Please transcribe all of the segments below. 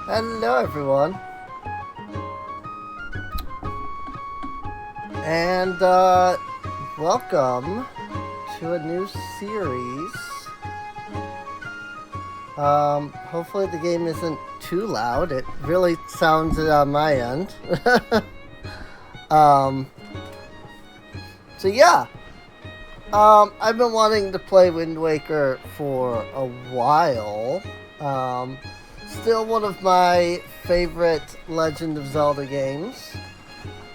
Hello everyone, and welcome to a new series. Hopefully the game isn't too loud. It really sounds it on my end. So yeah, I've been wanting to play Wind Waker for a while. Still one of my favorite Legend of Zelda games.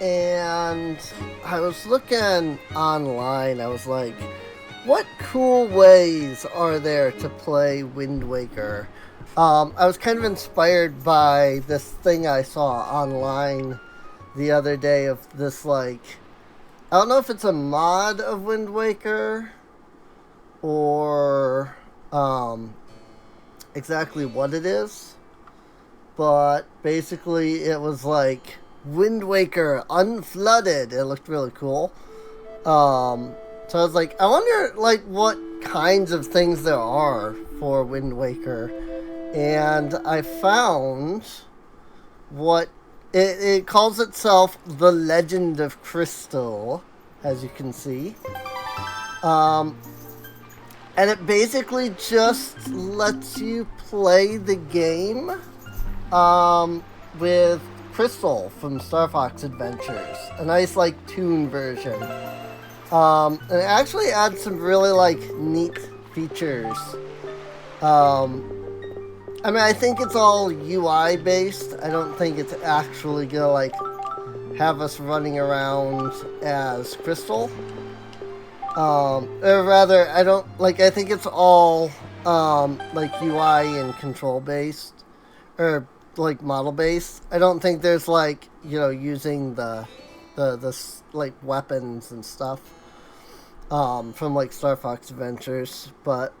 And I was looking online, I was like, what cool ways are there to play Wind Waker? I was kind of inspired by this thing I saw online the other day of this, like, I don't know if it's a mod of Wind Waker or exactly what it is, but basically it was like Wind Waker unflooded. It looked really cool. So I was like, I wonder like what kinds of things there are for Wind Waker, and I found what it calls itself the Legend of Krystal, as you can see. And it basically just lets you play the game with Krystal from Starfox Adventures. A nice, like, toon version. And it actually adds some really, like, neat features. I mean, I think it's all UI based. I don't think it's actually gonna, like, have us running around as Krystal. Or rather, I don't, like, I think it's all, like, UI and control based. Or, like, model based. I don't think there's, like, you know, using the like, weapons and stuff, from, like, Starfox Adventures, but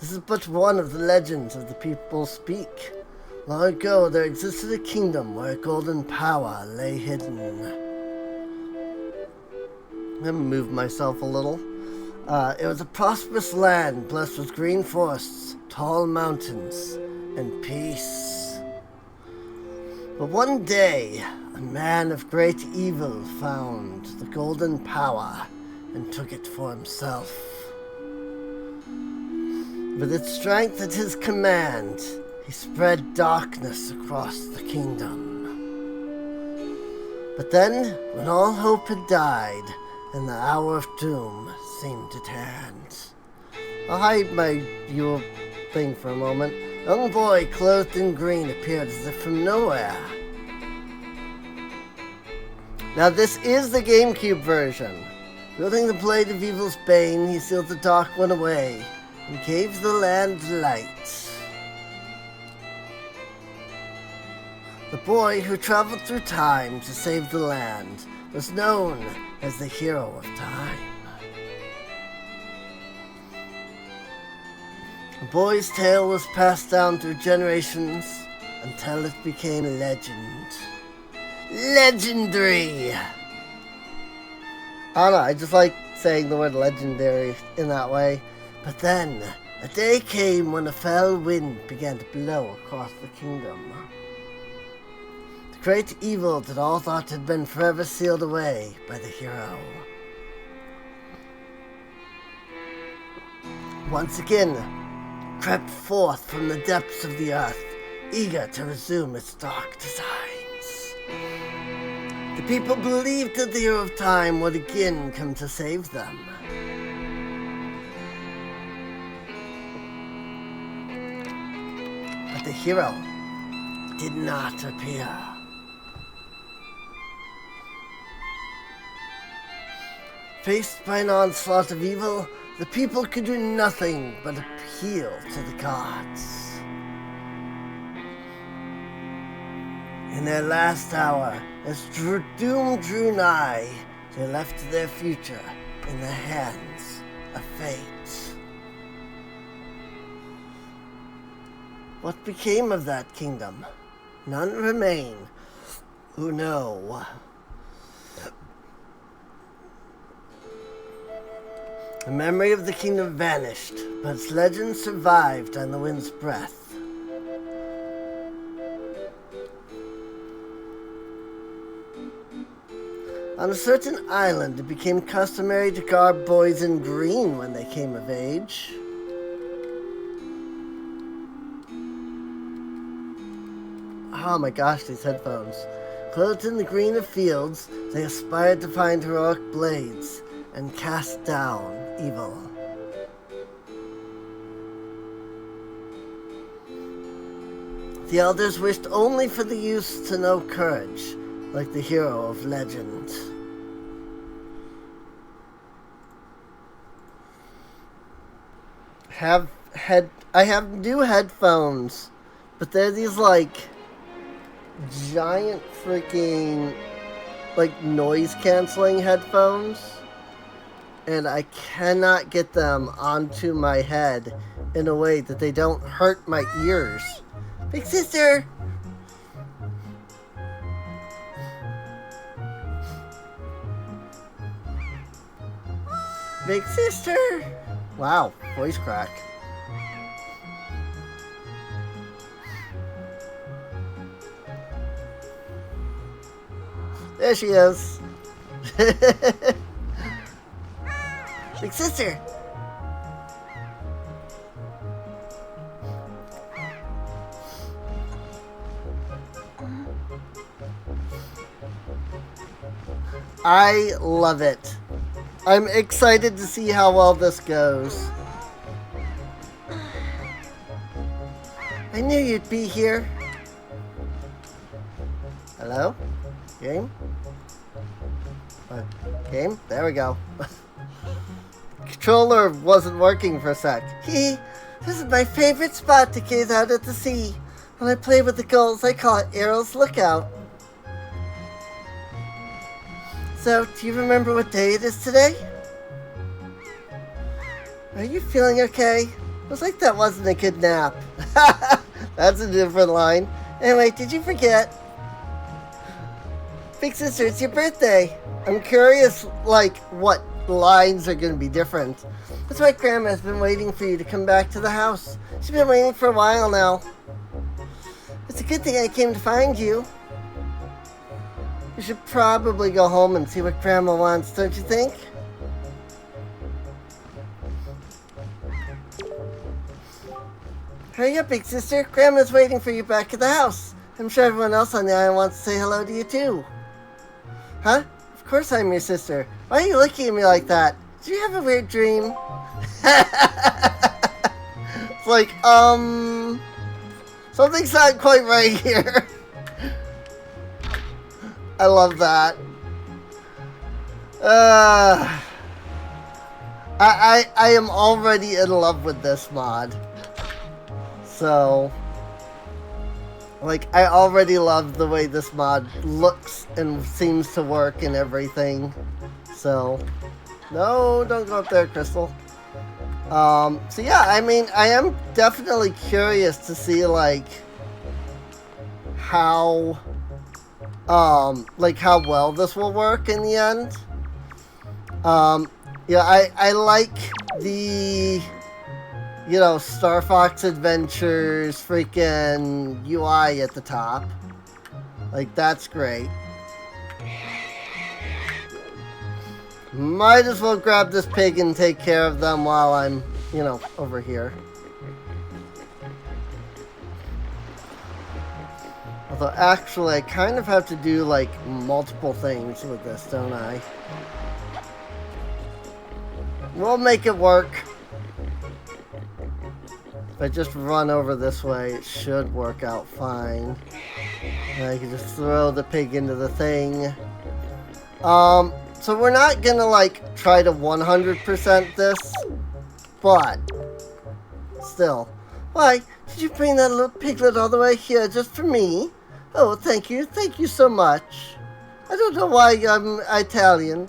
this is but one of the legends of the people speak. Long ago, there existed a kingdom where golden power lay hidden. I'm gonna move myself a little. It was a prosperous land blessed with green forests, tall mountains, and peace. But one day, a man of great evil found the golden power and took it for himself. With its strength at his command, he spread darkness across the kingdom. But then, when all hope had died, and the hour of doom seemed at hand. I'll hide my view thing for a moment. A young boy clothed in green appeared as if from nowhere. Now this is the GameCube version. Wielding the blade of evil's bane, he sealed the dark one away, and gave the land light. The boy who traveled through time to save the land was known as the hero of time. The boy's tale was passed down through generations until it became legend. Legendary! I don't know, I just like saying the word legendary in that way. But then, a day came when a fell wind began to blow across the kingdom. The great evil that all thought had been forever sealed away by the hero once again crept forth from the depths of the earth, eager to resume its dark designs. The people believed that the hero of time would again come to save them. But the hero did not appear. Faced by an onslaught of evil, the people could do nothing but appeal to the gods. In their last hour, as doom drew nigh, they left their future in the hands of fate. What became of that kingdom? None remain who know. The memory of the kingdom vanished, but its legend survived on the wind's breath. On a certain island, it became customary to garb boys in green when they came of age. Oh my gosh, these headphones. Clothed in the green of fields, they aspired to find heroic blades and cast down evil. The elders wished only for the youths to know courage, like the hero of legend. I have new headphones, but they're these like giant freaking like noise canceling headphones, and I cannot get them onto my head in a way that they don't hurt my ears. Big sister! Big sister! Wow, voice crack. There she is. Big sister! I love it. I'm excited to see how well this goes. I knew you'd be here. Hello? Game? Game? There we go. Controller wasn't working for a sec. This is my favorite spot to gaze out at the sea. When I play with the gulls, I call it Arrow's Lookout. So, do you remember what day it is today? Are you feeling okay? It was like that wasn't a good nap. That's a different line. Anyway, did you forget? Big sister, it's your birthday. I'm curious, like, what lines are going to be different. That's why Grandma's been waiting for you to come back to the house. She's been waiting for a while now. It's a good thing I came to find you. You should probably go home and see what Grandma wants, don't you think? Hurry up, big sister. Grandma's waiting for you back at the house. I'm sure everyone else on the island wants to say hello to you, too. Huh? Of course I'm your sister. Why are you looking at me like that? Did you have a weird dream? It's like, something's not quite right here. I love that. I am already in love with this mod. So, like, I already love the way this mod looks and seems to work and everything. So, no, don't go up there, Krystal. So yeah, I mean, I am definitely curious to see, like, how well this will work in the end. Yeah, I like the, you know, Starfox Adventures freaking UI at the top. Like, that's great. Might as well grab this pig and take care of them while I'm, you know, over here. Although, actually, I kind of have to do, like, multiple things with this, don't I? We'll make it work. If I just run over this way, it should work out fine. And I can just throw the pig into the thing. So we're not gonna, like, try to 100% this, but still. Why, did you bring that little piglet all the way here just for me? Oh, thank you so much. I don't know why I'm Italian.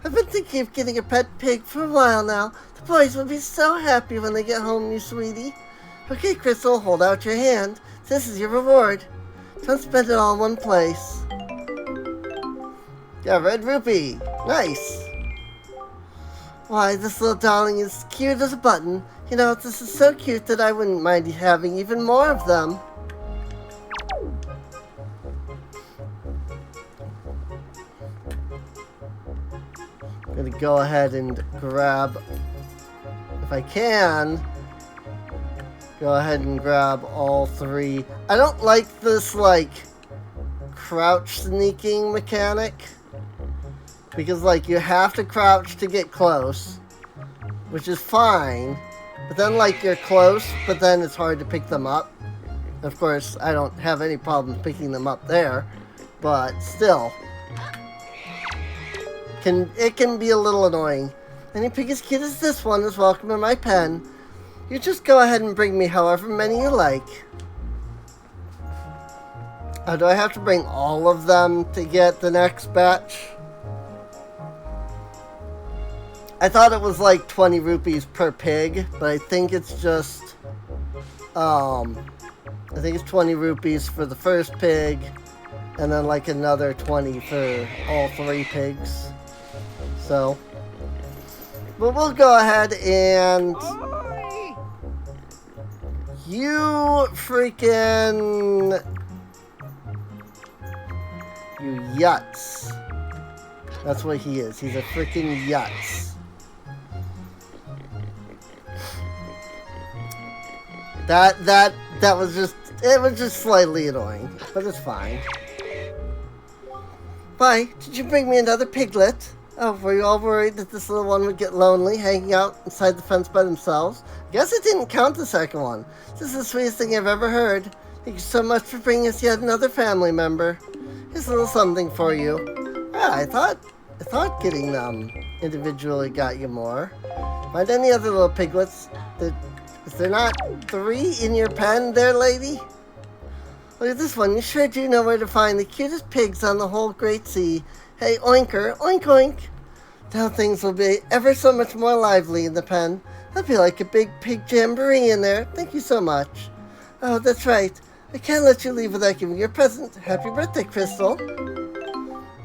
I've been thinking of getting a pet pig for a while now. The boys will be so happy when they get home, you sweetie. Okay, Krystal, hold out your hand. This is your reward. Don't spend it all in one place. Yeah, red rupee. Nice. Why, this little darling is cute as a button. You know, this is so cute that I wouldn't mind having even more of them. I'm gonna go ahead and grab, if I can, go ahead and grab all 3. I don't like this, like, crouch sneaking mechanic. Because, like, you have to crouch to get close, which is fine. But then, like, you're close, but then it's hard to pick them up. Of course, I don't have any problems picking them up there, but still. It can be a little annoying. Any pig as cute as this one is welcome in my pen. You just go ahead and bring me however many you like. Oh, do I have to bring all of them to get the next batch? I thought it was like 20 rupees per pig, but I think it's just, I think it's 20 rupees for the first pig, and then like another 20 for all 3 pigs. So, but we'll go ahead and you freaking, you yutz. That's what he is. He's a freaking yutz. That was just, it was just slightly annoying, but it's fine. Why, did you bring me another piglet? Oh, were you all worried that this little one would get lonely hanging out inside the fence by themselves? Guess it didn't count the second one. This is the sweetest thing I've ever heard. Thank you so much for bringing us yet another family member. Here's a little something for you. Yeah, I thought getting them individually got you more. Find any other little piglets? Is there not 3 in your pen there, lady? Look at this one. You sure do know where to find the cutest pigs on the whole great sea. Hey, oinker, oink oink. Now things will be ever so much more lively in the pen. That'll be like a big pig jamboree in there. Thank you so much. Oh, that's right. I can't let you leave without giving you a present. Happy birthday, Krystal.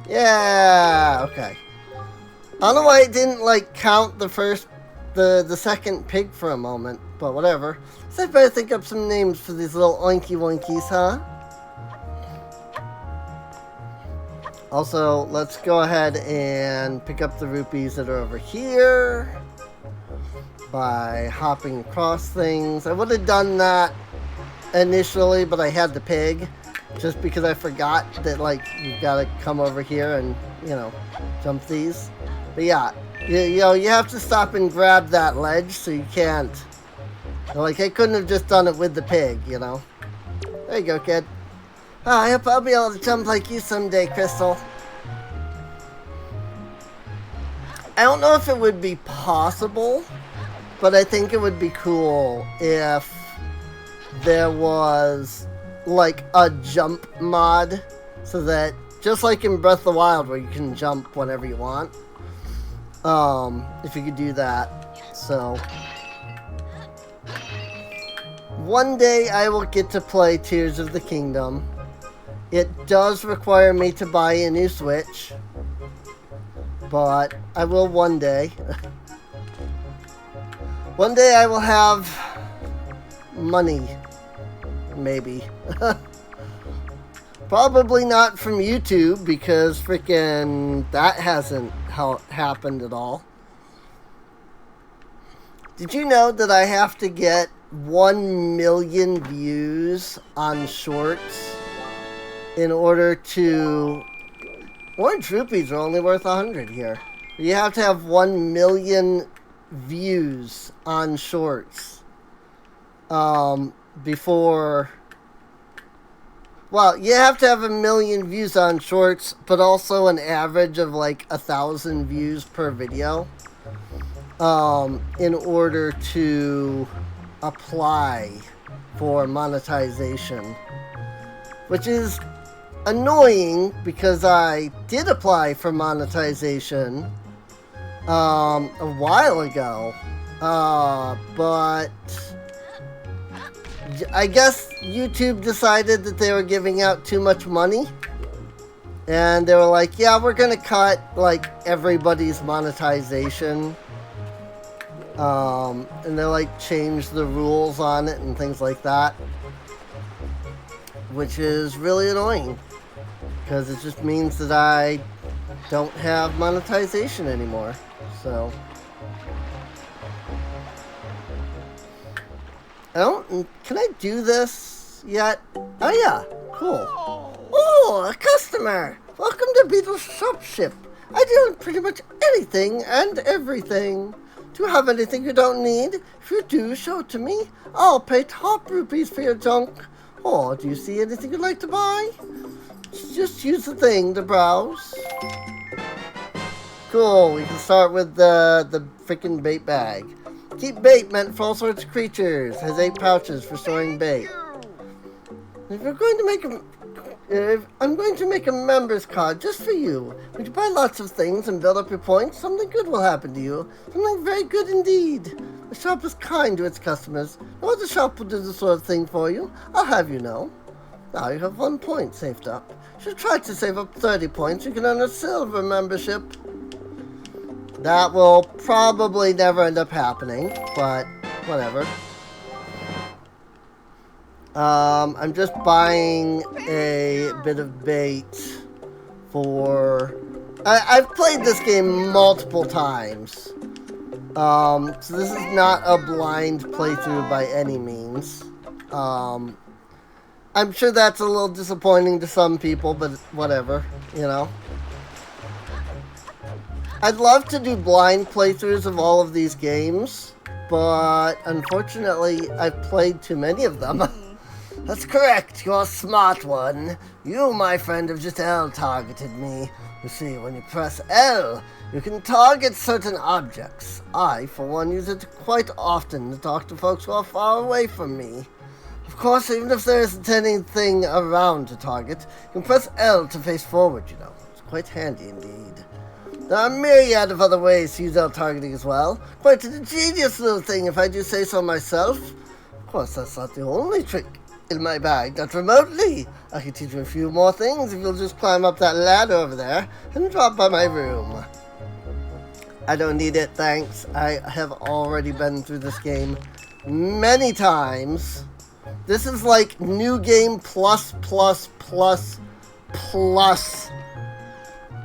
Yeah, okay. I don't know why it didn't, like, count the second pig for a moment, but whatever. So I better think up some names for these little oinky woinkies, huh? Also, let's go ahead and pick up the rupees that are over here by hopping across things. I would have done that initially, but I had the pig just because I forgot that, like, you've got to come over here and, you know, jump these. But yeah, you know, you have to stop and grab that ledge, so you can't, like, I couldn't have just done it with the pig, you know. There you go, kid. Oh, I hope I'll be able to jump like you someday, Krystal. I don't know if it would be possible, but I think it would be cool if there was, like, a jump mod, so that, just like in Breath of the Wild, where you can jump whenever you want, if you could do that. So one day I will get to play Tears of the Kingdom. It does require me to buy a new Switch, but I will one day. One day I will have money, maybe. Probably not from YouTube, because freaking that hasn't happened at all. Did you know that I have to get 1 million views on shorts in order to... Orange rupees are only worth 100 here. You have to have 1 million views on shorts before... Well, you have to have 1 million views on shorts, but also an average of like 1,000 views per video in order to apply for monetization, which is annoying because I did apply for monetization a while ago, but I guess YouTube decided that they were giving out too much money, and they were like, yeah, we're gonna cut like everybody's monetization And they like change the rules on it and things like that, which is really annoying because it just means that I don't have monetization anymore. So can I do this yet? Oh yeah, cool. Oh, a customer! Welcome to Beetle's Shopship. I do pretty much anything and everything. Do you have anything you don't need? If you do, show it to me. I'll pay top rupees for your junk. Or do you see anything you'd like to buy? Just use the thing to browse. Cool, we can start with the freaking bait bag. Keep bait meant for all sorts of creatures. Has 8 pouches for storing bait. If you're going to make I'm going to make a member's card just for you. When you buy lots of things and build up your points, something good will happen to you. Something very good indeed. The shop is kind to its customers. No other shop will do this sort of thing for you. I'll have you know. Now you have 1 point saved up. You should try to save up 30 points. You can earn a silver membership. That will probably never end up happening, but whatever. I'm just buying a bit of bait for... I've played this game multiple times. So this is not a blind playthrough by any means. I'm sure that's a little disappointing to some people, but whatever, you know. I'd love to do blind playthroughs of all of these games, but unfortunately, I've played too many of them. That's correct, you're a smart one. You, my friend, have just L-targeted me. You see, when you press L, you can target certain objects. I, for one, use it quite often to talk to folks who are far away from me. Of course, even if there isn't anything around to target, you can press L to face forward, you know. It's quite handy indeed. There are a myriad of other ways to use L-targeting as well. Quite an ingenious little thing, if I do say so myself. Of course, that's not the only trick in my bag, not remotely. I can teach you a few more things if you'll just climb up that ladder over there and drop by my room. I don't need it, thanks. I have already been through this game many times. This is like new game plus,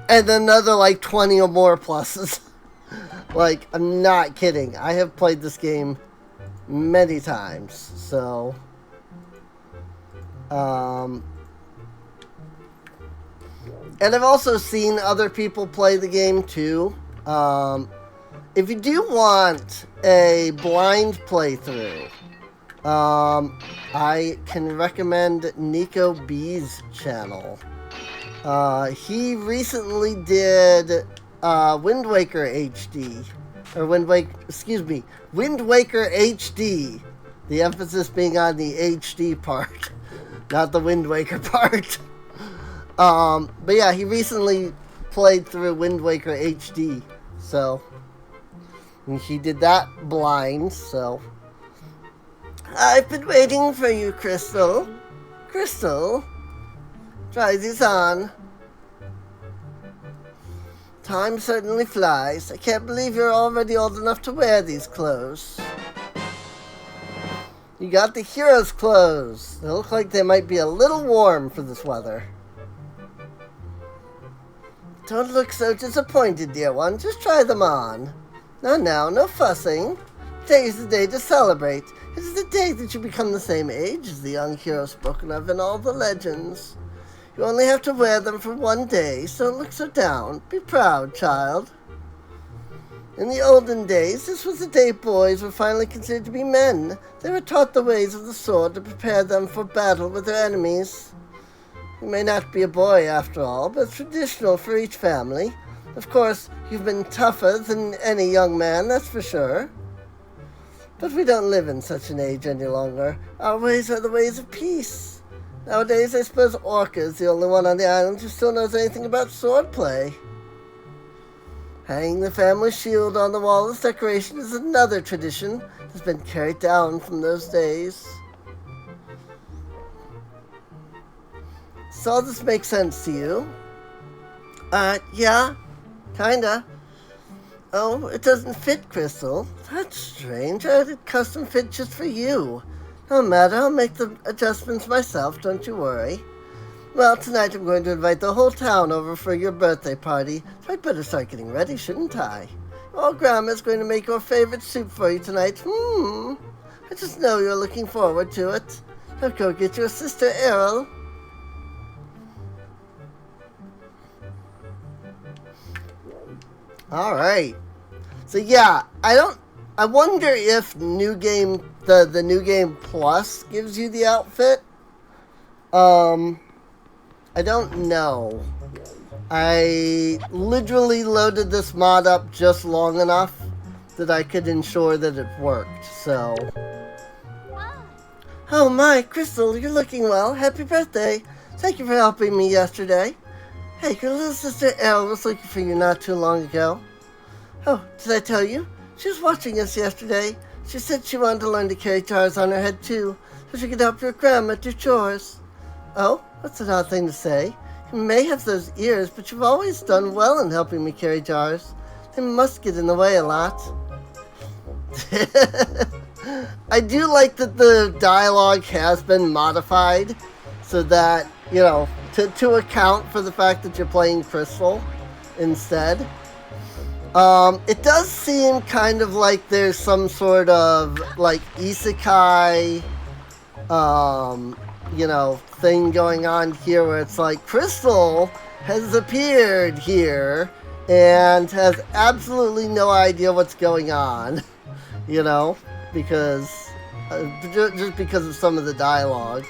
and another like 20 or more pluses. Like, I'm not kidding. I have played this game many times, so... and I've also seen other people play the game too. If you do want a blind playthrough, I can recommend Nico B's channel. He recently did Wind Waker HD, or Wind Waker HD. The emphasis being on the HD part, not the Wind Waker part. But yeah, he recently played through Wind Waker HD, so he did that blind, so... I've been waiting for you, Krystal. Krystal, try these on. Time certainly flies. I can't believe you're already old enough to wear these clothes. You got the hero's clothes. They look like they might be a little warm for this weather. Don't look so disappointed, dear one. Just try them on. Now, no fussing. Today is the day to celebrate. It is the day that you become the same age as the young hero spoken of in all the legends. You only have to wear them for 1 day, so don't look so down. Be proud, child. In the olden days, this was the day boys were finally considered to be men. They were taught the ways of the sword to prepare them for battle with their enemies. You may not be a boy after all, but it's traditional for each family. Of course, you've been tougher than any young man, that's for sure. But we don't live in such an age any longer. Our ways are the ways of peace. Nowadays, I suppose Orca is the only one on the island who still knows anything about swordplay. Hanging the family shield on the wall as decoration is another tradition that's been carried down from those days. So all this makes sense to you? Yeah, kinda. Oh, it doesn't fit, Krystal. That's strange. I had it custom fit just for you. No matter, I'll make the adjustments myself, don't you worry. Well, tonight I'm going to invite the whole town over for your birthday party, so I'd better start getting ready, shouldn't I? Oh, Grandma's going to make your favorite soup for you tonight. I just know you're looking forward to it. Now go get your sister, Errol. Alright. So yeah, I wonder if the New Game Plus gives you the outfit. I don't know. I literally loaded this mod up just long enough that I could ensure that it worked, so. Oh my, Krystal, you're looking well. Happy birthday. Thank you for helping me yesterday. Hey, your little sister Elle was looking for you not too long ago. Oh, did I tell you? She was watching us yesterday. She said she wanted to learn to carry jars on her head too, so she could help your grandma do chores. Oh, that's an odd thing to say. You may have those ears, but you've always done well in helping me carry jars. They must get in the way a lot. I do like that the dialogue has been modified so that, you know, to account for the fact that you're playing Krystal instead. It does seem kind of like there's some sort of, like, isekai, you know, thing going on here where it's like Krystal has appeared here and has absolutely no idea what's going on, you know, because just because of some of the dialogue.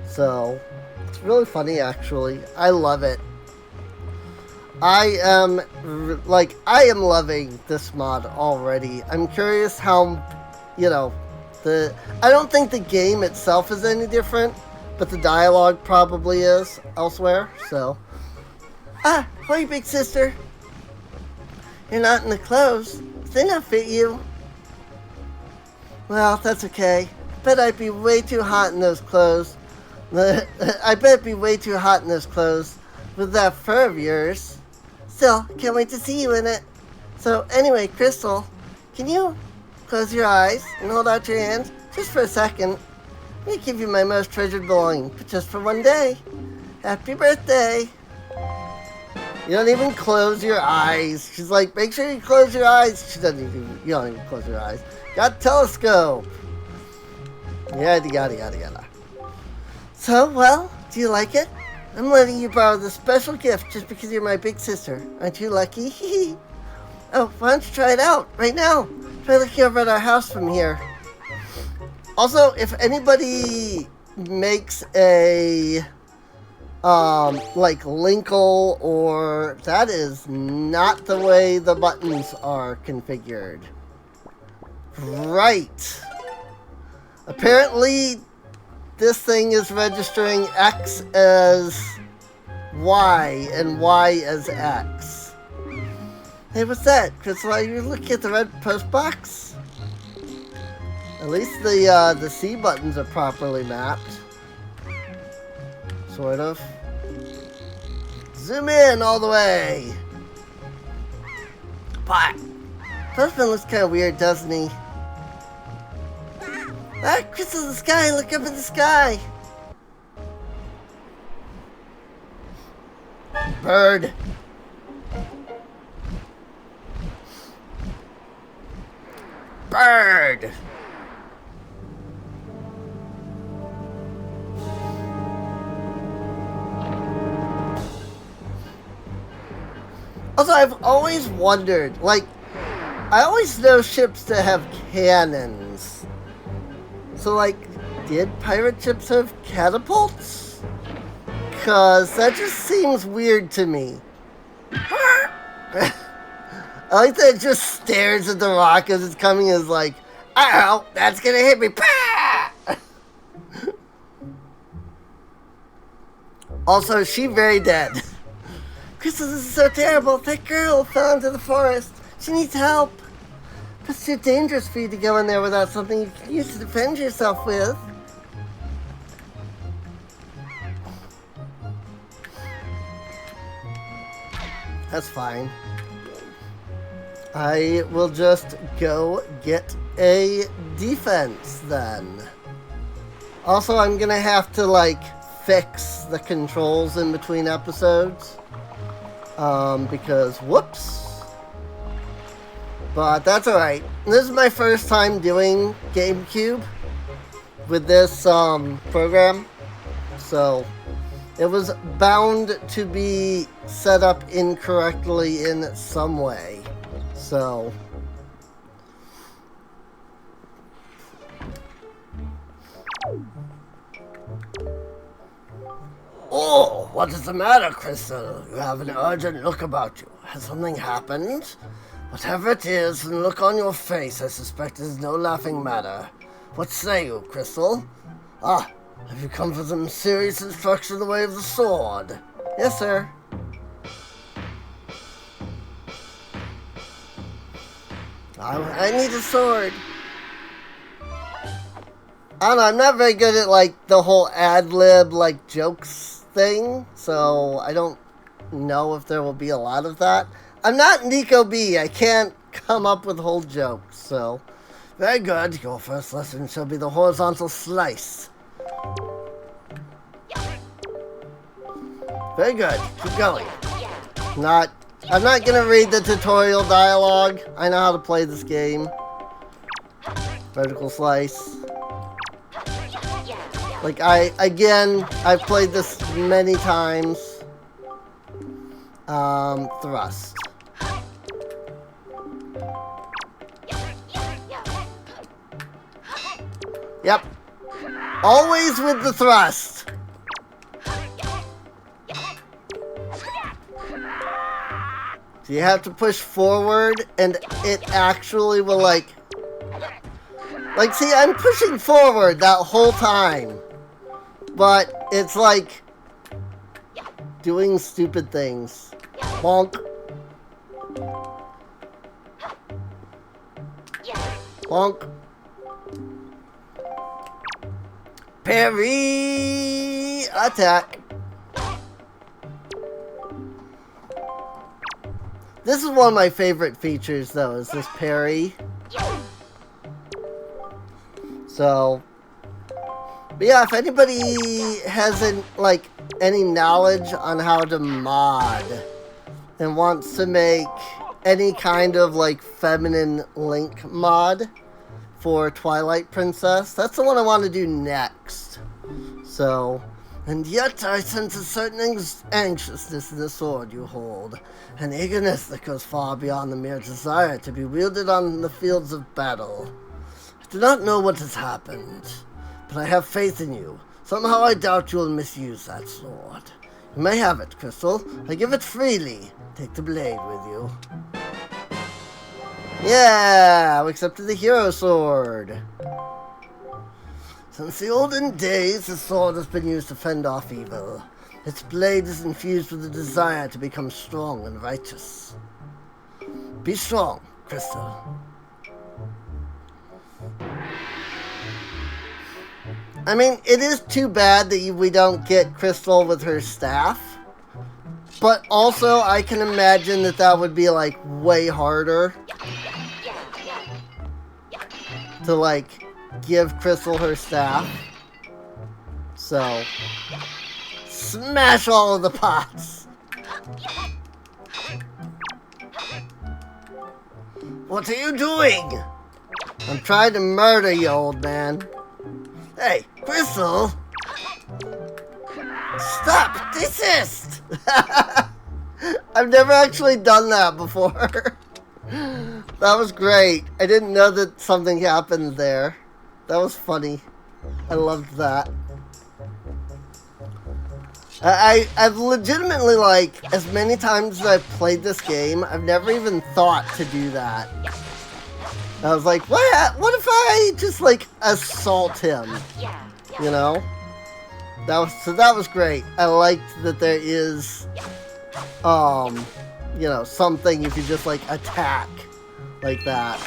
So it's really funny, actually. I love it. I am loving this mod already. I'm curious how, you know, I don't think the game itself is any different, but the dialogue probably is elsewhere, so. Ah, hi, big sister. You're not in the clothes. They not fit you. Well, that's okay. Bet I'd be way too hot in those clothes. I bet it'd be way too hot in those clothes with that fur of yours. Still, can't wait to see you in it. So, anyway, Krystal, can you close your eyes and hold out your hand just for a second? Let me give you my most treasured belonging, but just for one day. Happy birthday. You don't even close your eyes. She's like, make sure you close your eyes. She doesn't even, you don't even close your eyes. Got telescope. Yada, yada, yada, yada. So, well, do you like it? I'm letting you borrow this special gift just because you're my big sister. Aren't you lucky? Oh, why don't you try it out right now? Try looking over at our house from here. Also, if anybody makes a, like Linkle, or that is not the way the buttons are configured. Right. Apparently, this thing is registering X as Y and Y as X. Hey, what's that? Krystal, are you looking at the red post box? At least the C buttons are properly mapped. Sort of. Zoom in all the way. Pot. Husband looks kind of weird, doesn't he? Ah, Krystal in the sky, look up in the sky. Bird. Bird. Also, I've always wondered, like, I always know ships that have cannons. So, like, did pirate ships have catapults? Cause that just seems weird to me. I like that it just stares at the rock as it's coming and is like, ow, that's gonna hit me. Also, is she very dead? Krystal, this is so terrible. That girl fell into the forest. She needs help. It's too dangerous for you to go in there without something you can use to defend yourself with. That's fine. I will just go get a defense then. Also, I'm gonna have to, like, fix the controls in between episodes. Because, whoops. But that's alright. This is my first time doing GameCube with this, program. So, it was bound to be set up incorrectly in some way. So... Oh, what is the matter, Krystal? You have an urgent look about you. Has something happened? Whatever it is, the look on your face, I suspect is no laughing matter. What say you, Krystal? Ah, have you come for some serious instruction in the way of the sword? Yes, sir. I need a sword. I don't know, I'm not very good at, like, the whole ad-lib, like, jokes thing, so I don't know if there will be a lot of that. I'm not Nico B. I can't come up with whole jokes, so... Very good. Your first lesson shall be the horizontal slice. Very good. Keep going. I'm not gonna read the tutorial dialogue. I know how to play this game. Vertical slice. Like, I've played this many times. Thrust. Yep. Always with the thrust. So you have to push forward, and it actually will, like, see, I'm pushing forward that whole time. But it's like doing stupid things. Bonk. Bonk. Parry! Attack. This is one of my favorite features, though, is this parry. So... But yeah, if anybody hasn't, like, any knowledge on how to mod and wants to make any kind of, like, feminine Link mod for Twilight Princess, that's the one I want to do next. So, and yet I sense a certain anxiousness in the sword you hold, an eagerness that goes far beyond the mere desire to be wielded on the fields of battle. I do not know what has happened, but I have faith in you. Somehow I doubt you will misuse that sword. You may have it, Krystal. I give it freely. Take the blade with you. Yeah, we accepted the hero sword. Since the olden days, the sword has been used to fend off evil. Its blade is infused with the desire to become strong and righteous. Be strong, Krystal. I mean, it is too bad that we don't get Krystal with her staff. But also, I can imagine that that would be, like, way harder to, like, give Krystal her staff. So, smash all of the pots. What are you doing? I'm trying to murder you, old man. Hey, Krystal! Stop! Desist! I've never actually done that before. That was great. I didn't know that something happened there. That was funny. I loved that. I've legitimately, like, as many times as I've played this game, I've never even thought to do that. I was like, what if I just, like, assault him? You know? That was great. I liked that there is, you know, something you could just, like, attack like that.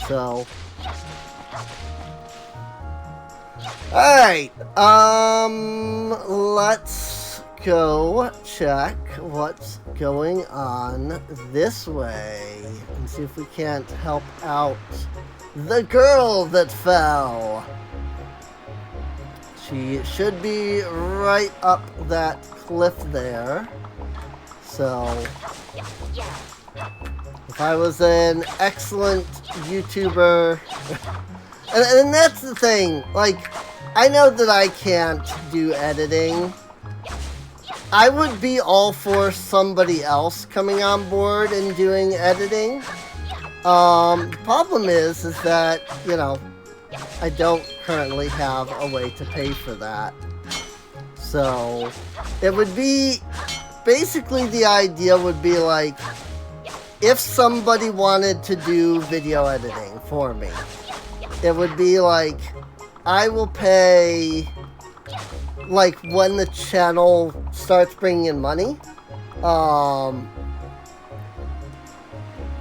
So. Alright, let's go check what's going on this way and see if we can't help out the girl that fell. She should be right up that cliff there. So, if I was an excellent YouTuber, and that's the thing, like, I know that I can't do editing. I would be all for somebody else coming on board and doing editing. The problem is that, you know, I don't currently have a way to pay for that. So, it would be, basically the idea would be like, if somebody wanted to do video editing for me, it would be like, I will pay, like, when the channel starts bringing in money.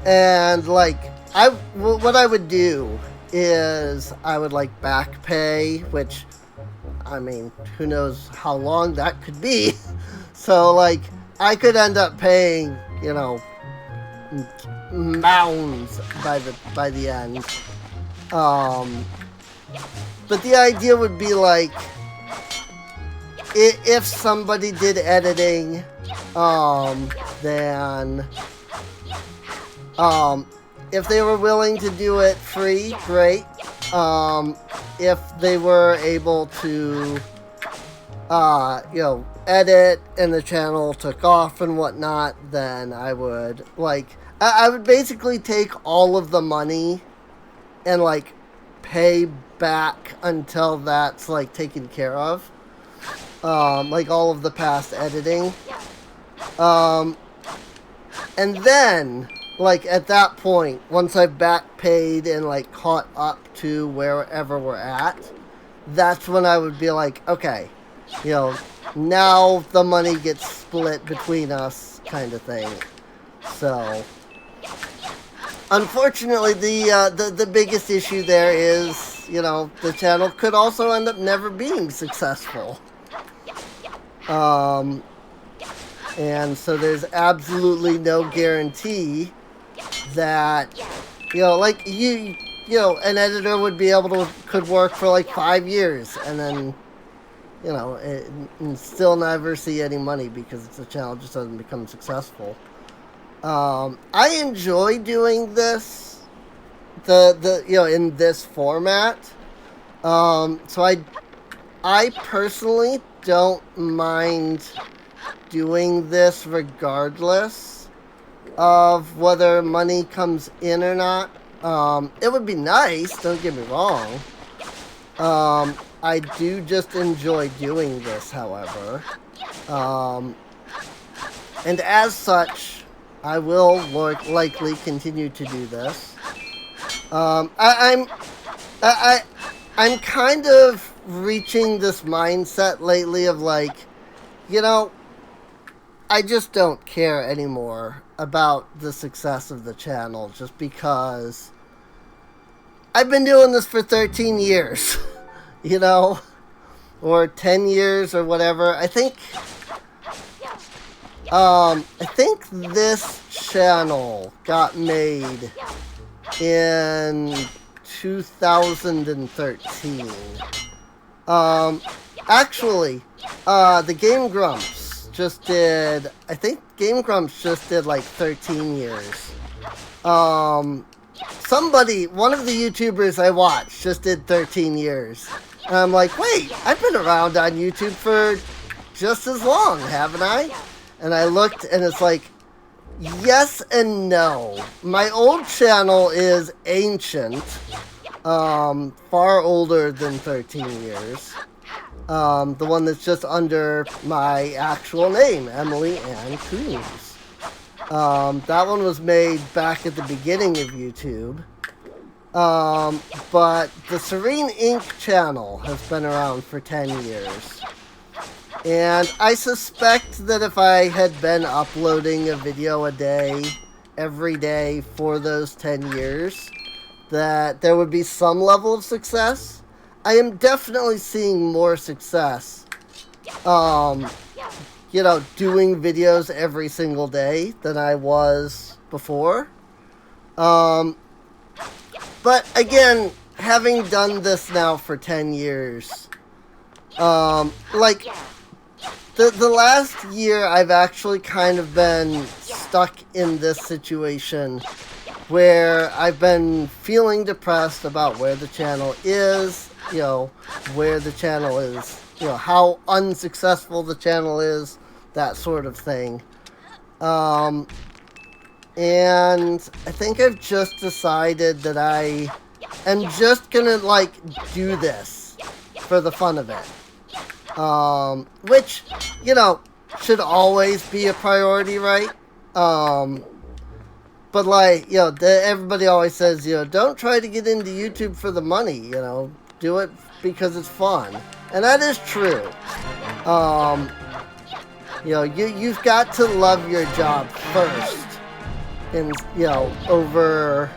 And, like, what I would do is I would, like, back pay, which, I mean, who knows how long that could be. So, like, I could end up paying, you know, mounds by the end. But the idea would be like, if somebody did editing, then, if they were willing to do it free, great. If they were able to, you know, edit and the channel took off and whatnot, then I would, like, I would basically take all of the money and, like, pay back until that's, like, taken care of. Like, all of the past editing. And then, like, at that point, once I've back paid and, like, caught up to wherever we're at, that's when I would be like, okay, you know, now the money gets split between us, kind of thing. So, unfortunately, the biggest issue there is, you know, the channel could also end up never being successful. And so there's absolutely no guarantee that, you know, like, you know, an editor would be able to, could work for like 5 years and then, you know, and still never see any money because the channel just doesn't become successful. I enjoy doing this, you know, in this format. So I personally don't mind doing this regardless of whether money comes in or not. It would be nice, don't get me wrong. I do just enjoy doing this, however. And as such, I will likely continue to do this. I'm kind of reaching this mindset lately of like, you know, I just don't care anymore about the success of the channel just because I've been doing this for 13 years, you know, or 10 years or whatever. I think this channel got made in 2013. Actually, the Game Grumps just did, I think Game Grumps just did like 13 years. Somebody, one of the YouTubers I watched just did 13 years. And I'm like, wait, I've been around on YouTube for just as long, haven't I? And I looked and it's like, yes and no. My old channel is ancient, far older than 13 years. The one that's just under my actual name, Emily Ann Coons. That one was made back at the beginning of YouTube. But the Serene Ink channel has been around for 10 years. And I suspect that if I had been uploading a video a day, every day for those 10 years, that there would be some level of success. I am definitely seeing more success, you doing videos every single day than I was before. But again, having done this now for 10 years, like, the last year I've actually kind of been stuck in this situation where I've been feeling depressed about where the channel is, where the channel is, how unsuccessful the channel is, that sort of thing. And I think I've just decided that I am just gonna, like, do this for the fun of it. Which, should always be a priority, right? But, like, everybody always says, don't try to get into YouTube for the money, do it because it's fun. And that is true. You've got to love your job first. And, over,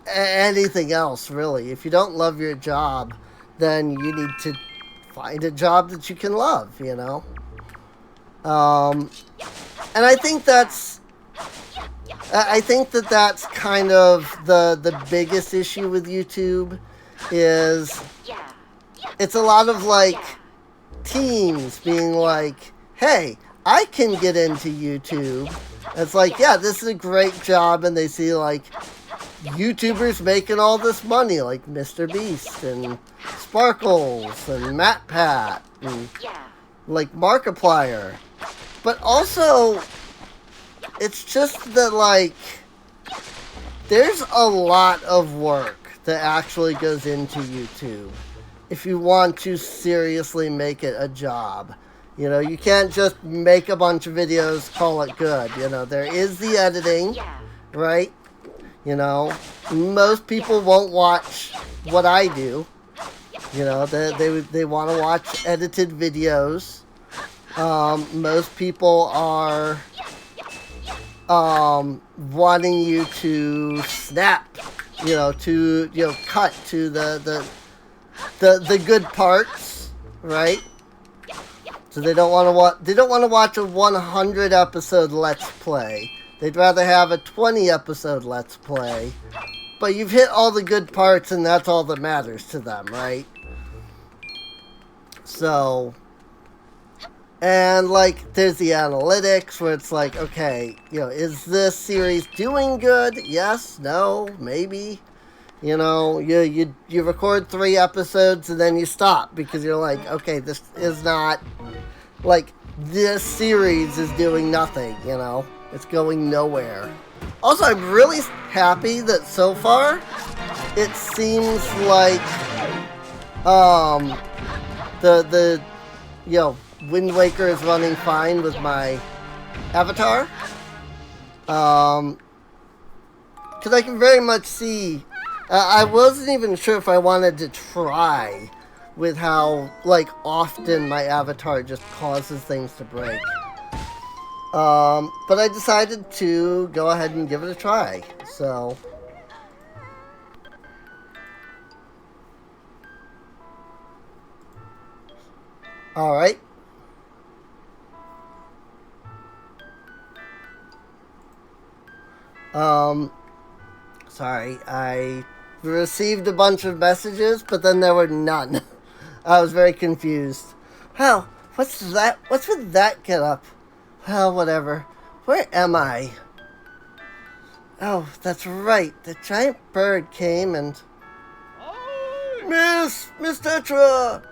anything else, really. If you don't love your job, then you need to find a job that you can love, And I think that's kind of the biggest issue with YouTube is it's a lot of, like, teens being like, hey, I can get into YouTube. It's like, yeah, this is a great job, and they see, like, YouTubers making all this money, like Mr. Beast and Sparkles and MatPat and, like, Markiplier. But also, it's just that, like, there's a lot of work that actually goes into YouTube if you want to seriously make it a job. You can't just make a bunch of videos, call it good. There is the editing, right? Most people won't watch what I do. They want to watch edited videos. Most people are wanting you to snap, to cut to the good parts, right? So they don't want to watch a 100 episode Let's Play. They'd rather have a 20 episode Let's Play. But you've hit all the good parts, and that's all that matters to them, right? So, and, like, there's the analytics where it's like, okay, is this series doing good? Yes, no, maybe. You record 3 episodes and then you stop because you're like, okay, this is not, like, this series is doing nothing, It's going nowhere. Also, I'm really happy that so far it seems like the Wind Waker is running fine with my avatar. Because I can very much see. I wasn't even sure if I wanted to try with how, like, often my avatar just causes things to break. But I decided to go ahead and give it a try. So, alright. Sorry, I received a bunch of messages, but then there were none. I was very confused. Well, what's that? What's with that get up? Well, whatever. Where am I? Oh, that's right. The giant bird came and... Miss Tetra!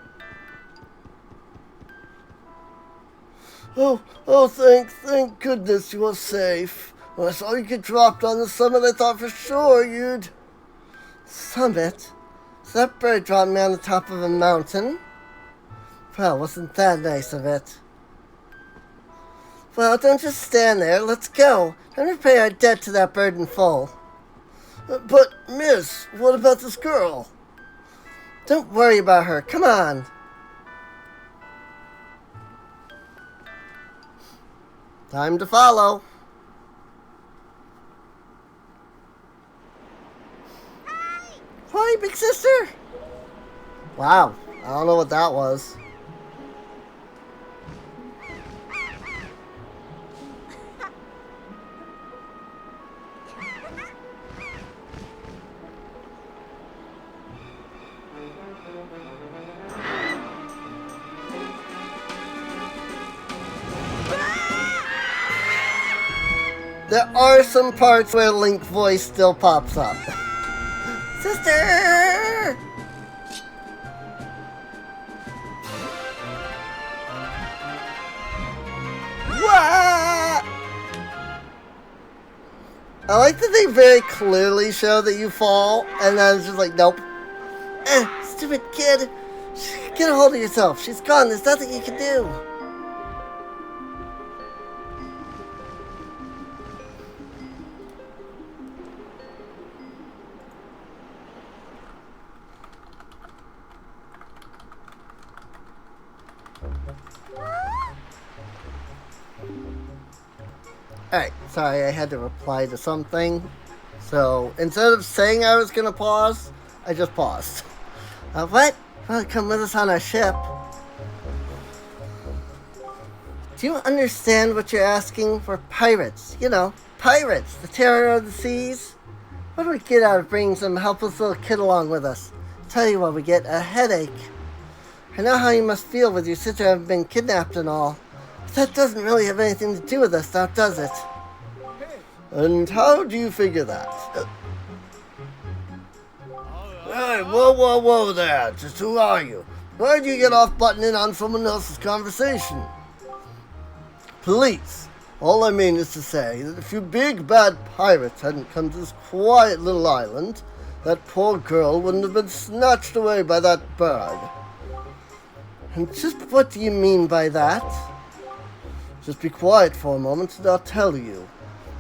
Oh, thank goodness you are safe. When I saw you get dropped on the summit, I thought for sure you'd... Summit? So that bird dropped me on the top of a mountain? Well, wasn't that nice of it? Well, don't just stand there. Let's go. Let me pay our debt to that bird in full. But, miss, what about this girl? Don't worry about her. Come on. Time to follow. Hi, big sister. Wow, I don't know what that was. There are some parts where Link's voice still pops up. Sister! What? I like that they very clearly show that you fall, and then it's just like, nope. Stupid kid. Get a hold of yourself. She's gone. There's nothing you can do. Alright, sorry, I had to reply to something. So, instead of saying I was gonna pause, I just paused. What? Well, come with us on our ship. Do you understand what you're asking? We're pirates. You know, pirates, the terror of the seas. What do we get out of bringing some helpless little kid along with us? Tell you what, we get a headache. I know how you must feel with your sister having been kidnapped and all. But that doesn't really have anything to do with us, now does it? And how do you figure that? Hey, whoa there. Just who are you? Why'd you get off buttoning on someone else's conversation? Police. All I mean is to say that if you big bad pirates hadn't come to this quiet little island, that poor girl wouldn't have been snatched away by that bird. And just what do you mean by that? Just be quiet for a moment and I'll tell you.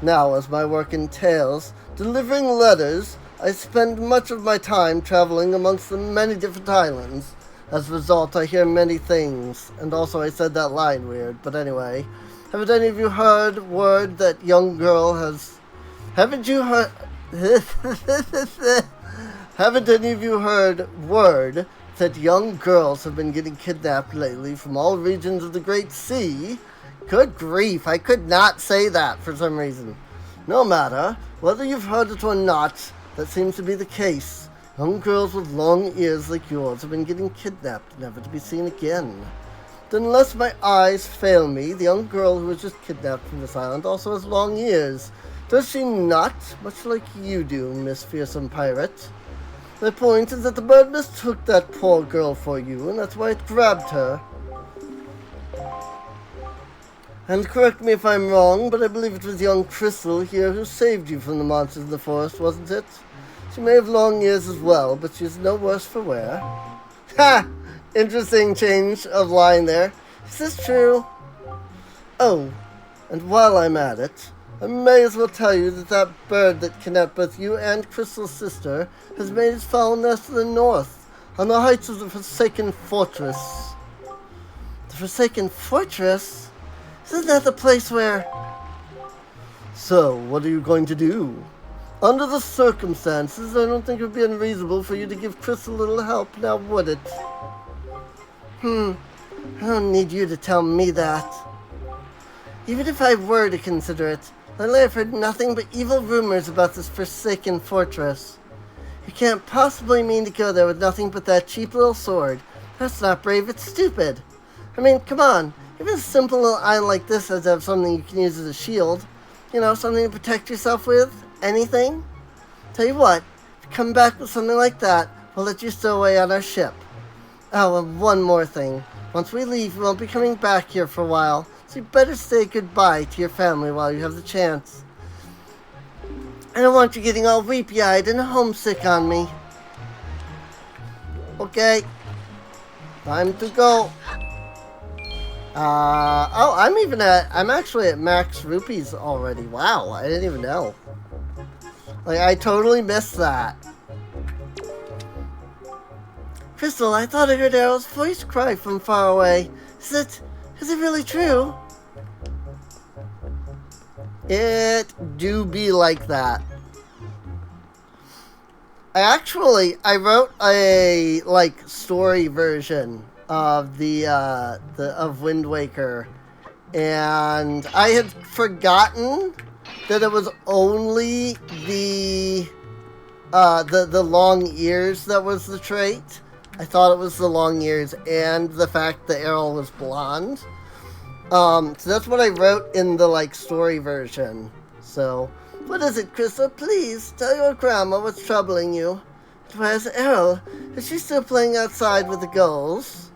Now, as my work entails delivering letters, I spend much of my time traveling amongst the many different islands. As a result, I hear many things. And also, I said that line weird, but anyway. Haven't any of you heard word that young girl has... Haven't you heard... Haven't any of you heard word that young girls have been getting kidnapped lately from all regions of the Great Sea? Good grief, I could not say that for some reason. No matter, whether you've heard it or not, that seems to be the case. Young girls with long ears like yours have been getting kidnapped, never to be seen again. Then, unless my eyes fail me, the young girl who was just kidnapped from this island also has long ears. Does she not? Much like you do, Miss Fearsome Pirate. My point is that the bird mistook that poor girl for you, and that's why it grabbed her. And correct me if I'm wrong, but I believe it was young Krystal here who saved you from the monsters in the forest, wasn't it? She may have long ears as well, but she's no worse for wear. Ha! Interesting change of line there. Is this true? Oh, and while I'm at it, I may as well tell you that that bird that kidnapped both you and Krystal's sister has made its foul nest to the north, on the heights of the Forsaken Fortress. The Forsaken Fortress? Isn't that the place where... So, what are you going to do? Under the circumstances, I don't think it would be unreasonable for you to give Krystal a little help, now would it? I don't need you to tell me that. Even if I were to consider it, lately I've heard nothing but evil rumors about this Forsaken Fortress. You can't possibly mean to go there with nothing but that cheap little sword. That's not brave, it's stupid. I mean, come on. Even a simple little island like this has to have something you can use as a shield. You know, something to protect yourself with. Anything. Tell you what, if you come back with something like that, we'll let you stow away on our ship. Oh, and one more thing. Once we leave, we won't be coming back here for a while, so you better say goodbye to your family while you have the chance. I don't want you getting all weepy-eyed and homesick on me. Okay. Time to go. I'm actually at max rupees already. Wow, I didn't even know. Like, I totally missed that. Krystal, I thought I heard Errol's voice cry from far away. Is it really true? It do be like that. I wrote a, story version of of Wind Waker, and I had forgotten that it was only the long ears that was the trait. I thought it was the long ears and the fact that Errol was blonde. So that's what I wrote in the story version. So, what is it, Krystal? Please, tell your grandma what's troubling you. Where's Errol? Is she still playing outside with the gulls?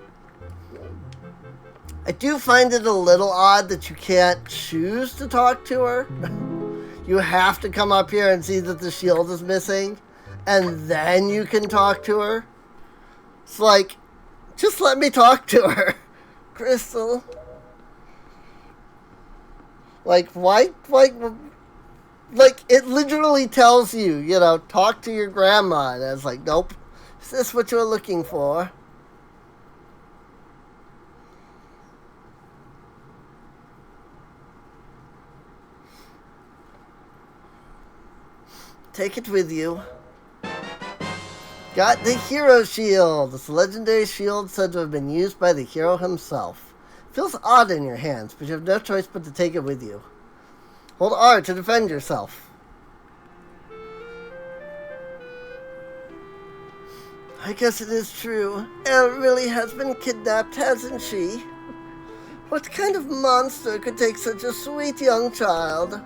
I do find it a little odd that you can't choose to talk to her. You have to come up here and see that the shield is missing, and then you can talk to her. It's like, just let me talk to her, Krystal. Like, why, like, it literally tells you, you know, talk to your grandma, and it's like, nope. Is this what you're looking for? Take it with you. Got the hero shield. This legendary shield said to have been used by the hero himself. Feels odd in your hands, but you have no choice but to take it with you. Hold R to defend yourself. I guess it is true. Elle really has been kidnapped, hasn't she? What kind of monster could take such a sweet young child?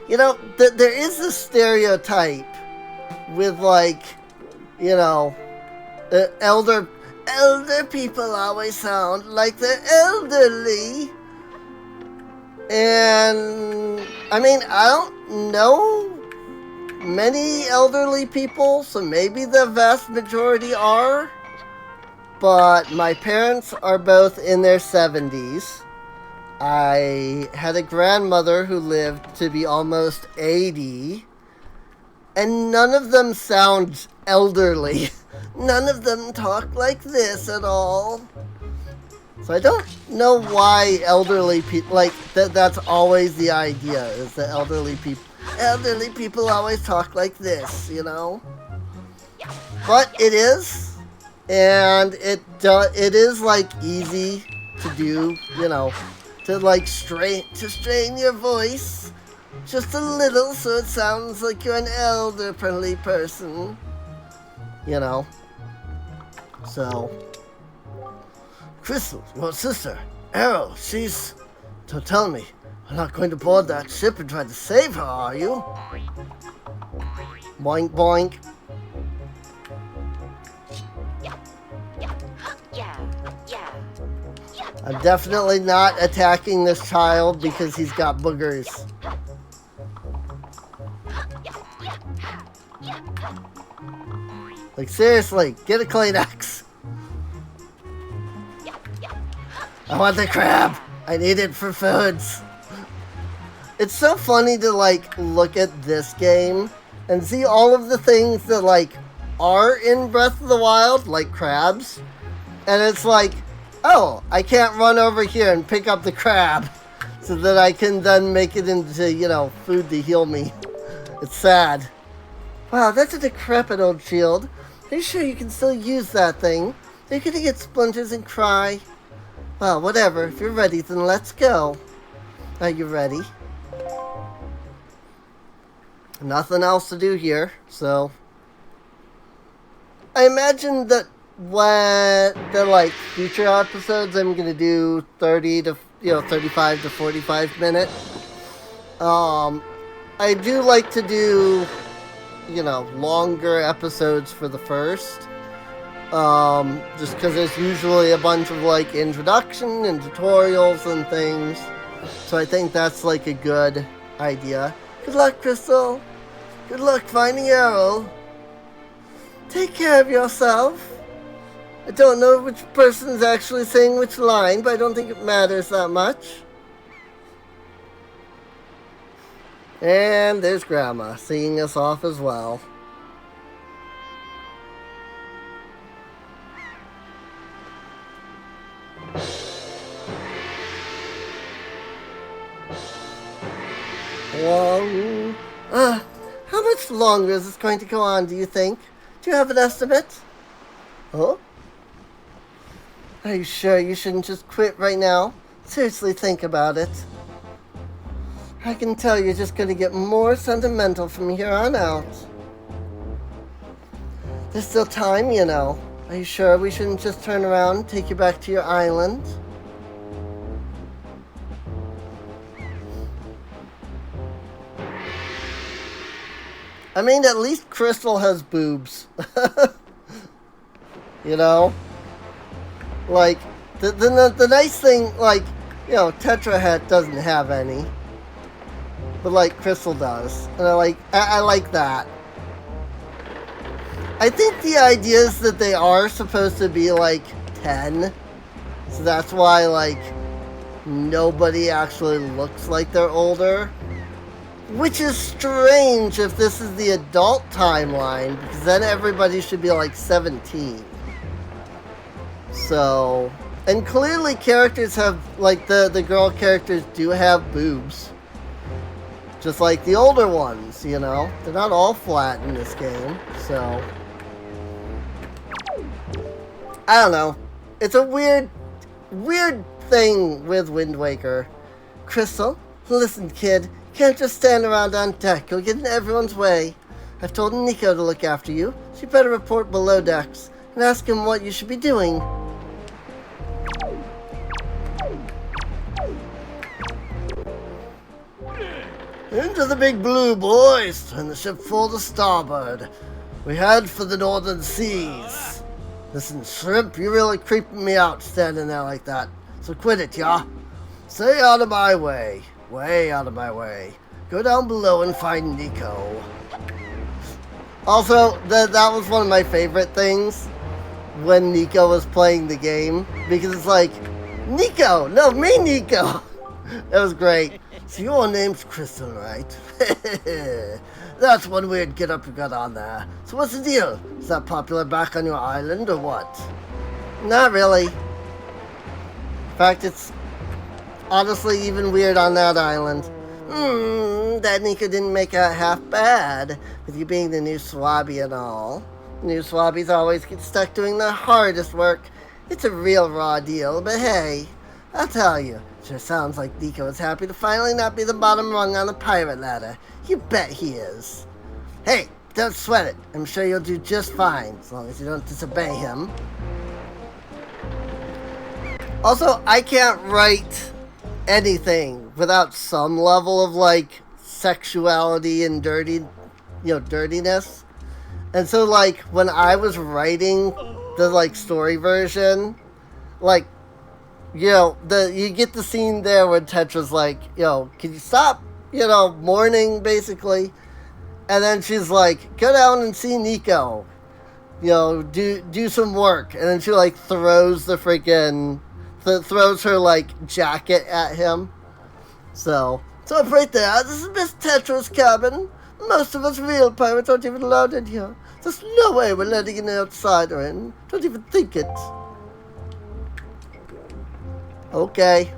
You know, there is this stereotype with, like, you know, elder people always sound like they're elderly. And, I mean, I don't know many elderly people, so maybe the vast majority are. But my parents are both in their 70s. I had a grandmother who lived to be almost 80, and none of them sound elderly. None of them talk like this at all. So I don't know why elderly people, like, that's always the idea, is that elderly people always talk like this, you know? But it is, and it is, like, easy to do, you know, to like strain your voice just a little so it sounds like you're an elderly person, you know. So, Krystal, your sister, Errol, she's... Don't tell me, we're not going to board that ship and try to save her, are you? Boink, boink. I'm definitely not attacking this child because he's got boogers. Like, seriously, get a Kleenex. I want the crab. I need it for foods. It's so funny to, like, look at this game and see all of the things that, like, are in Breath of the Wild, like crabs. And it's like, oh, I can't run over here and pick up the crab so that I can then make it into, you know, food to heal me. It's sad. Wow, that's a decrepit old shield. Are you sure you can still use that thing? Are you gonna get splinters and cry? Well, whatever. If you're ready, then let's go. Are you ready? Nothing else to do here, so... I imagine that when the, like, future episodes, I'm gonna do 30 to, 35 to 45 minute. I do like to do, longer episodes for the first. Just because there's usually a bunch of, like, introduction and tutorials and things. So I think that's, like, a good idea. Good luck, Krystal. Good luck finding Hyrule. Take care of yourself. I don't know which person's actually saying which line, but I don't think it matters that much. And there's Grandma, seeing us off as well. How much longer is this going to go on, do you think? Do you have an estimate? Oh? Are you sure you shouldn't just quit right now? Seriously, think about it. I can tell you're just going to get more sentimental from here on out. There's still time, I Are you sure we shouldn't just turn around and take you back to your island? I mean, at least Krystal has boobs. You know? Like, the nice thing, like, you know, Tetra Hat doesn't have any. But, like, Krystal does. And I like that. I think the idea is that they are supposed to be, like, 10. So that's why, like, nobody actually looks like they're older. Which is strange if this is the adult timeline, because then everybody should be like 17. So, and clearly characters have, like the girl characters do have boobs. Just like the older ones, you know? They're not all flat in this game, so. I don't know. It's a weird thing with Wind Waker. Krystal, listen kid. Can't just stand around on deck. You'll get in everyone's way. I've told Nico to look after you, so you better report below decks and ask him what you should be doing. Into the big blue, boys. Turn the ship full to starboard. We head for the northern seas. Listen, Shrimp, you're really creeping me out standing there like that. So quit it, yeah? Stay out of my way. Way out of my way. Go down below and find Nico. Also, that was one of my favorite things when Nico was playing the game. Because it's like, Nico! No, me Nico! That was great. So your name's Krystal, right? That's one weird get-up you got on there. So what's the deal? Is that popular back on your island or what? Not really. In fact, it's honestly even weird on that island. That Nico didn't make out half bad, with you being the new swabby and all. New swabbies always get stuck doing the hardest work. It's a real raw deal, but hey, I'll tell you, sure sounds like Nico is happy to finally not be the bottom rung on the pirate ladder. You bet he is. Hey, don't sweat it. I'm sure you'll do just fine, as long as you don't disobey him. Also, I can't write anything without some level of like sexuality and dirtiness. And so like when I was writing the like story version, like, you know, you get the scene there when Tetra's like, you know, can you stop, you know, mourning basically? And then she's like, go down and see Nico, you know, do some work. And then she like throws the freaking throws her, like, jacket at him. So up right there, this is Miss Tetra's cabin. Most of us real pirates aren't even allowed in here. There's no way we're letting an outsider in. Don't even think it. Okay.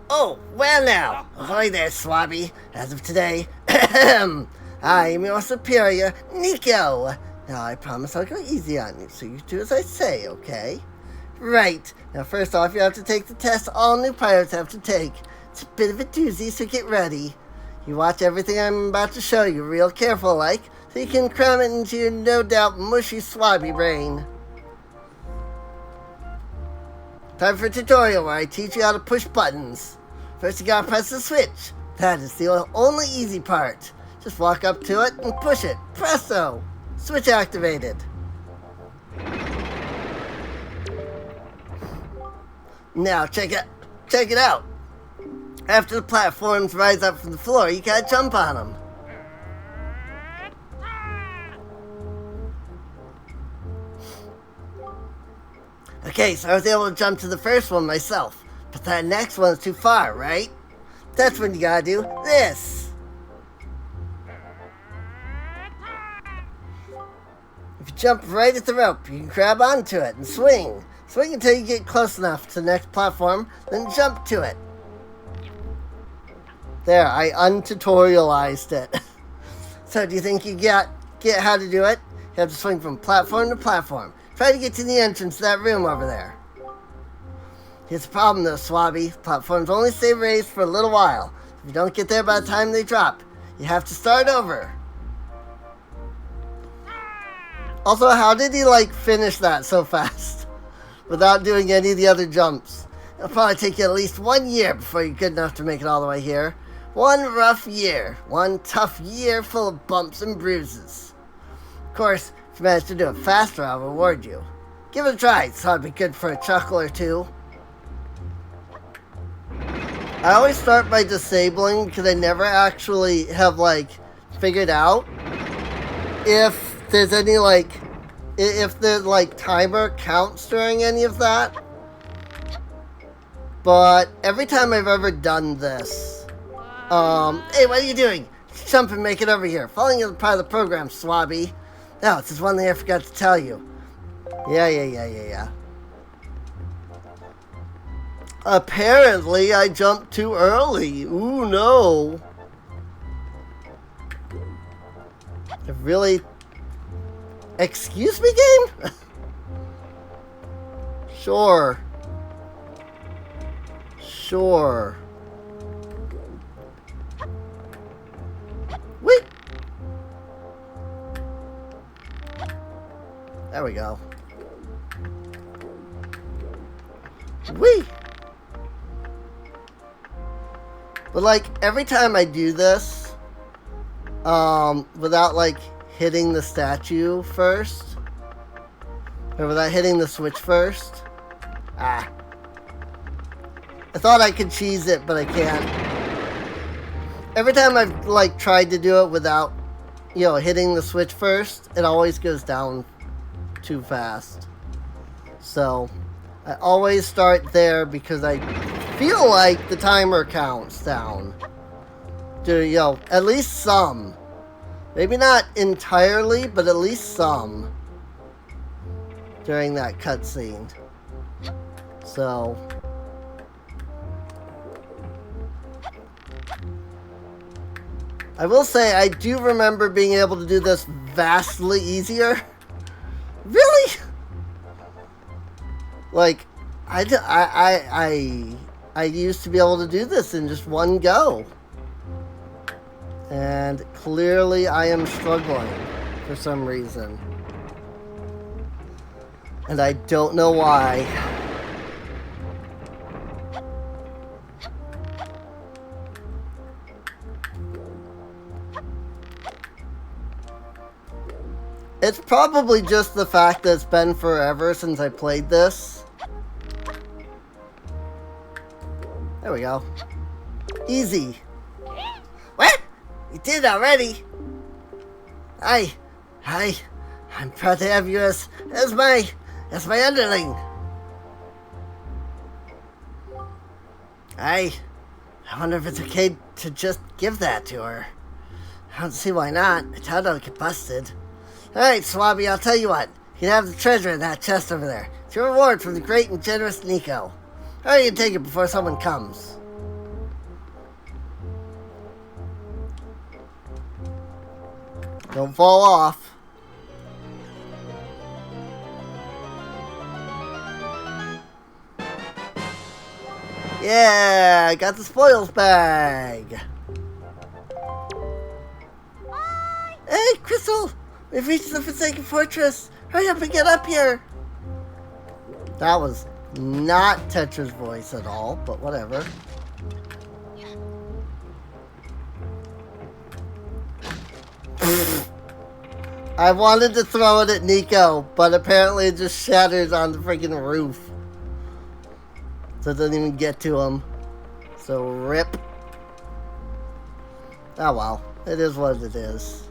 Oh, well now. Ahoy there, Swabby. As of today, I am your superior, Nico. Now, I promise I'll go easy on you, so you do as I say, okay? Right. Now, first off, you have to take the test all new pirates have to take. It's a bit of a doozy, so get ready. You watch everything I'm about to show you real careful like, so you can cram it into your no-doubt mushy swabby brain. Time for a tutorial where I teach you how to push buttons. First you gotta press the switch. That is the only easy part. Just walk up to it and push it. Presto! Switch activated. Now check it out. After the platforms rise up from the floor, you gotta jump on them. Okay, so I was able to jump to the first one myself, but that next one's too far, right? That's when you gotta do this. If you jump right at the rope, you can grab onto it and swing. Swing until you get close enough to the next platform, then jump to it. There, I untutorialized it. So do you think you get how to do it? You have to swing from platform to platform. Try to get to the entrance to that room over there. Here's the problem though, Swabby. Platforms only stay raised for a little while. If you don't get there by the time they drop, you have to start over. Also, how did he, like, finish that so fast? Without doing any of the other jumps. It'll probably take you at least 1 year before you're good enough to make it all the way here. 1 rough year. 1 tough year full of bumps and bruises. Of course, if you manage to do it faster, I'll reward you. Give it a try. It's thought it'd be good for a chuckle or two. I always start by disabling because I never actually have, like, figured out if there's any, like, if the, like, timer counts during any of that. But every time I've ever done this, hey, what are you doing? Jump and make it over here. Following is part of the program, Swabby. Now, it's just one thing I forgot to tell you. Yeah. Apparently, I jumped too early. Ooh, no. Really? Excuse me, game? Sure. Wait. There we go. Whee! But, like, every time I do this, without, like, hitting the statue first, or without hitting the switch first, I thought I could cheese it, but I can't. Every time I've, like, tried to do it without, you know, hitting the switch first, it always goes down too fast. So, I always start there because I feel like the timer counts down. To, you know, at least some. Maybe not entirely, but at least some. During that cutscene. So. I will say, I do remember being able to do this vastly easier. Really? Like, I used to be able to do this in just one go. And clearly I am struggling for some reason. And I don't know why. It's probably just the fact that it's been forever since I played this. There we go. Easy. What? You did already? I'm proud to have you as my underling. I wonder if it's okay to just give that to her. I don't see why not. I doubt I'll get busted. Alright, Swabby, I'll tell you what. You can have the treasure in that chest over there. It's your reward from the great and generous Nico. Hurry and take it before someone comes. Don't fall off. Yeah, I got the spoils bag. Hey, Krystal! We've reached the Forsaken Fortress! Hurry up and get up here! That was not Tetra's voice at all, but whatever. I wanted to throw it at Nico, but apparently it just shatters on the freaking roof. So it doesn't even get to him. So rip. Oh well, it is what it is.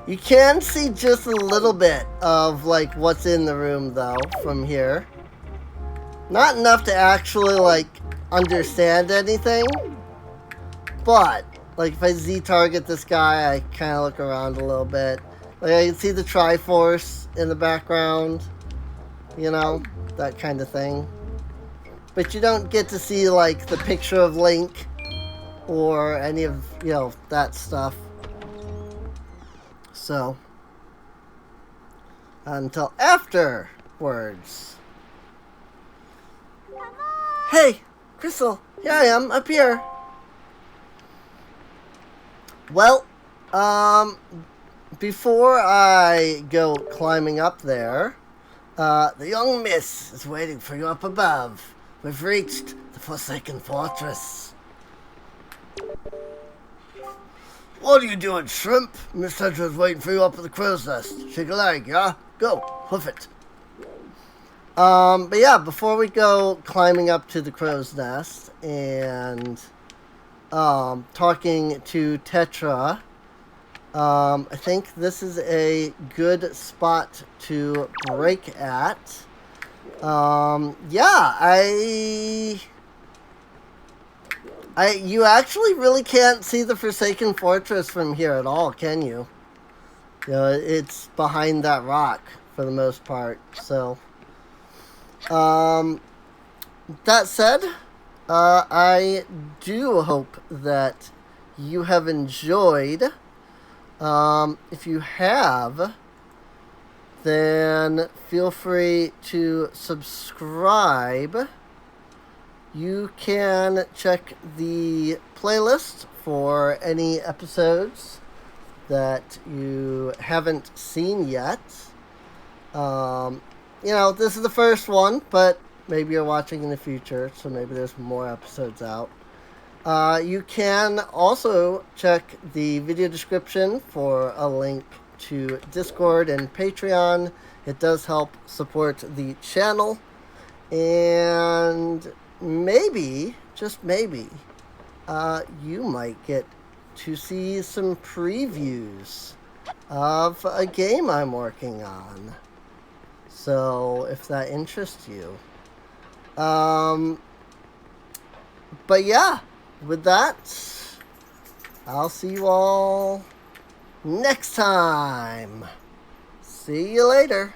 You can see just a little bit of, like, what's in the room, though, from here. Not enough to actually, like, understand anything. But, like, if I Z-target this guy, I kind of look around a little bit. Like, I can see the Triforce in the background. You know, that kind of thing. But you don't get to see, like, the picture of Link. Or any of, you know, that stuff. So, until afterwards. Hey, Krystal, here I am, up here. Well, Um, before I go climbing up there, the young miss is waiting for you up above. We've reached the Forsaken Fortress. What are you doing, Shrimp? Miss Tetra's waiting for you up at the crow's nest. Shake a leg, yeah? Go, hoof it. But yeah, before we go climbing up to the crow's nest and talking to Tetra, I think this is a good spot to break at. Yeah, you actually really can't see the Forsaken Fortress from here at all, can you? You know, it's behind that rock for the most part. So, that said, I do hope that you have enjoyed. If you have, then feel free to subscribe. You can check the playlist for any episodes that you haven't seen yet. You know, this is the first one, but maybe you're watching in the future, so maybe there's more episodes out. You can also check the video description for a link to Discord and Patreon. It does help support the channel. And maybe, just maybe, you might get to see some previews of a game I'm working on. So, if that interests you. But yeah, with that, I'll see you all next time. See you later.